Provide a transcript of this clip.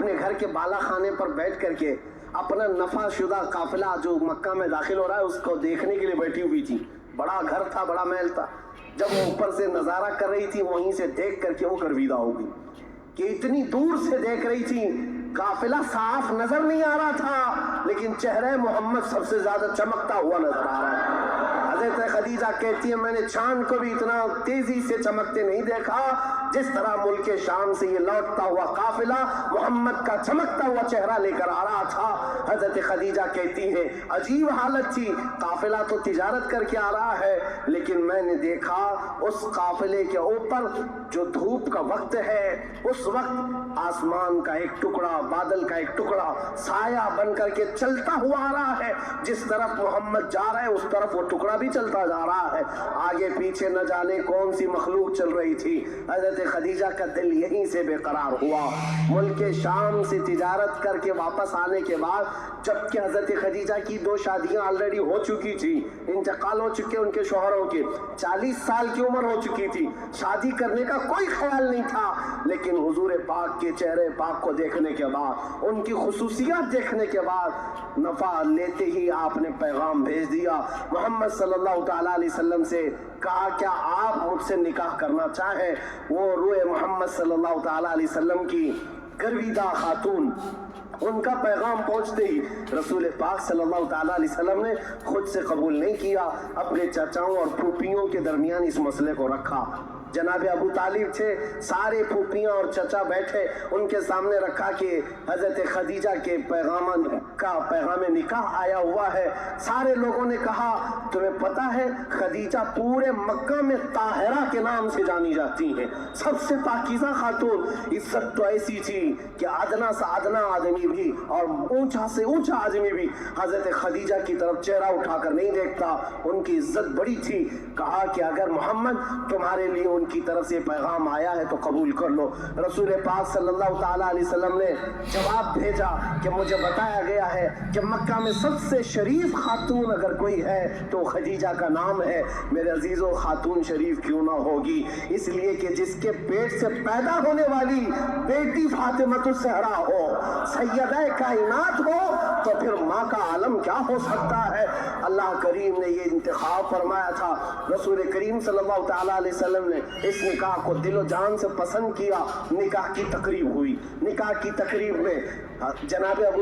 اپنے گھر کے بالا خانے پر بیٹھ کر کے اپنا نفع شدہ قافلہ جو مکہ میں داخل ہو رہا ہے اس کو دیکھنے کے لیے بیٹھی ہوئی تھی. بڑا گھر تھا, بڑا محل تھا. جب وہ اوپر سے نظارہ کر رہی تھی وہیں سے دیکھ کر کے وہ گرویدہ ہو گئی کہ اتنی دور سے دیکھ رہی تھی, قافلہ صاف نظر نہیں آ رہا تھا لیکن چہرہ محمد سب سے زیادہ چمکتا ہوا نظر آ رہا تھا. حضرت خدیجہ کہتی ہے میں نے چاند کو بھی اتنا تیزی سے چمکتے نہیں دیکھا جس طرح ملک شام سے یہ لوٹتا ہوا قافلہ محمد کا چمکتا ہوا چہرہ لے کر آ رہا تھا. حضرت خدیجہ کہتی ہے عجیب حالت تھی, قافلہ تو تجارت کر کے آ رہا ہے لیکن میں نے دیکھا اس قافلے کے اوپر جو دھوپ کا وقت ہے اس وقت آسمان کا ایک ٹکڑا, بادل کا ایک ٹکڑا سایہ بن کر کے چلتا ہوا آ رہا ہے. جس طرف محمد جا رہا ہے اس طرف وہ ٹکڑا بھی چلتا جا رہا ہے. آگے پیچھے نہ جانے کون سی مخلوق چل رہی تھی. حضرت خدیجہ کا دل یہیں سے بے قرار ہوا. ملک شام سے تجارت کر کے واپس آنے کے بعد جبکہ حضرت خدیجہ کی 2 شادیاں آلریڈی ہو چکی تھی, انتقال ہو چکے ان کے شوہروں کے, 40 سال کی عمر ہو چکی تھی, شادی کرنے کا کوئی خیال نہیں تھا. لیکن حضور پاک کے چہرے پاک کو دیکھنے کے بعد, ان کی خصوصیات دیکھنے کے بعد نفع لیتے ہی آپ نے پیغام بھیج دیا محمد صلی اللہ تعالیٰ علیہ وسلم سے. کہا کیا آپ مجھ سے نکاح کرنا چاہیں؟ وہ روح محمد صلی اللہ تعالیٰ علیہ وسلم کی گرویدہ خاتون, ان کا پیغام پہنچتے ہی رسول پاک صلی اللہ تعالیٰ علیہ وسلم نے خود سے قبول نہیں کیا, اپنے چچاؤں اور پھوپھیوں کے درمیان اس مسئلے کو رکھا. جناب ابو طالب تھے, سارے پھوپھیاں اور چچا بیٹھے, ان کے سامنے رکھا کہ حضرت خدیجہ کے پیغام نکاح آیا ہوا ہے. سارے لوگوں نے کہا تمہیں پتا ہے خدیجہ پورے مکہ میں طاہرہ کے نام سے جانی جاتی ہیں, سب سے پاکیزہ خاتون. عزت تو ایسی تھی کہ ادنا سے ادنا آدمی بھی اور اونچا سے اونچا آدمی بھی حضرت خدیجہ کی طرف چہرہ اٹھا کر نہیں دیکھتا. ان کی عزت بڑی تھی. کہا کہ اگر محمد تمہارے لیے ان کی طرف سے پیغام آیا ہے تو قبول کر لو. رسول پاک صلی اللہ تعالیٰ علیہ وسلم نے جواب بھیجا کہ مجھے بتایا گیا ہے کہ مکہ میں سب سے شریف خاتون اگر کوئی ہے تو خدیجہ کا نام ہے. میرے عزیزو, خاتون شریف کیوں نہ ہوگی؟ اس لیے کہ جس کے پیٹ سے پیدا ہونے والی بیٹی فاطمۃ الزہرا ہو, سیدہ کائنات ہو, تو پھر ماں کا عالم کیا ہو سکتا ہے؟ اللہ کریم نے یہ انتخاب فرمایا تھا. رسول کریم صلی اللہ تعالیٰ علیہ وسلم نے اس نکاح کو دل و جان سے پسند کیا. نکاح کی تقریب ہوئی. نکاح کی تقریب میں جناب ابو